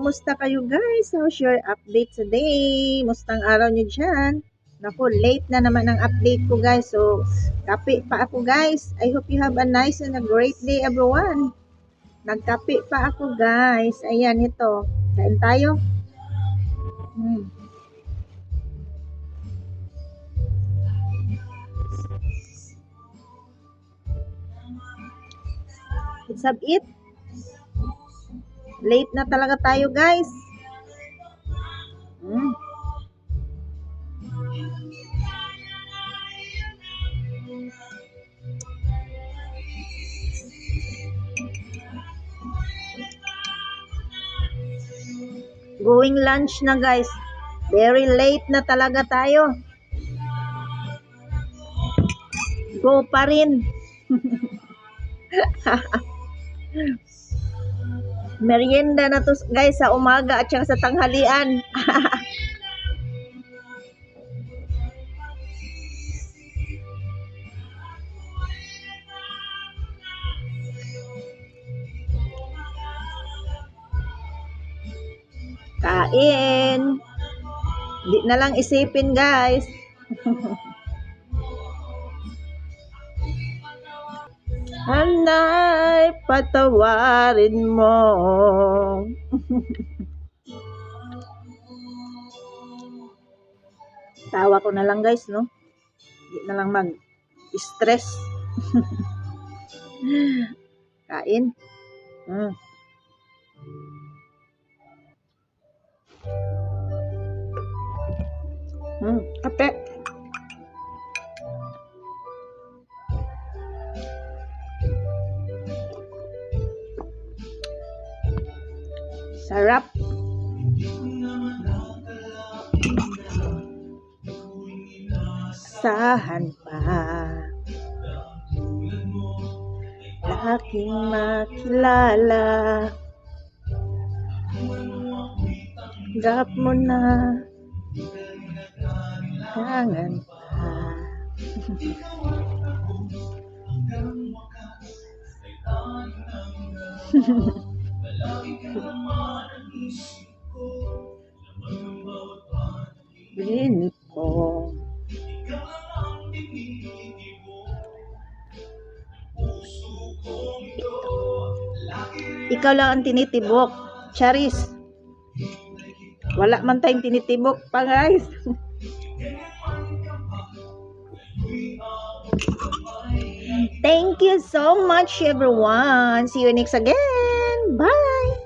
Kumusta kayo guys? How's your update today? Mustang araw nyo dyan? Naku, late na naman ang update ko guys. So, kape pa ako guys. I hope you have a nice and a great day everyone. Nagkape pa ako guys. Ayan, ito. Kain tayo. Let's have it. Late na talaga tayo guys. Going lunch na guys. Very late na talaga tayo. Go pa rin. Merienda na to guys sa umaga at saka sa tanghalian. Kain. Di na lang isipin guys. Hanay, patawarin mo. Tawa ko na lang guys, no? Di na lang mag-stress. Kain. Kape. Sarap. Sahan pa laking makilala, gap mo na kangan pa. Binip ko ikaw lang ang tinitibok, Charis. Wala man tayong tinitibok pa guys. Thank you so much everyone. See you next again. Bye.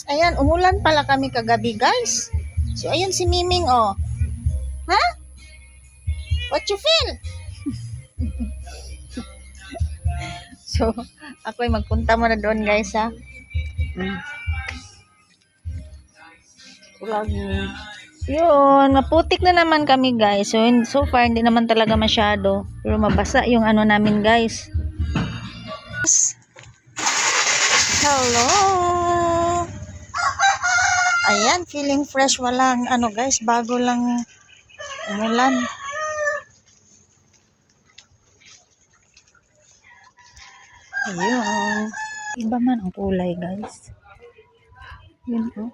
Ayan, umulan pala kami kagabi guys. So ayun si Miming oh. Ha? What you feel? So, ako'y magpunta muna doon guys ha. Yun, maputik na naman kami guys. So far, hindi naman talaga masyado. Pero mabasa yung ano namin guys. Hello! Ayan, feeling fresh. Walang ano guys, bago lang umulan. Ayun. Iba man ang kulay guys. Yun oh.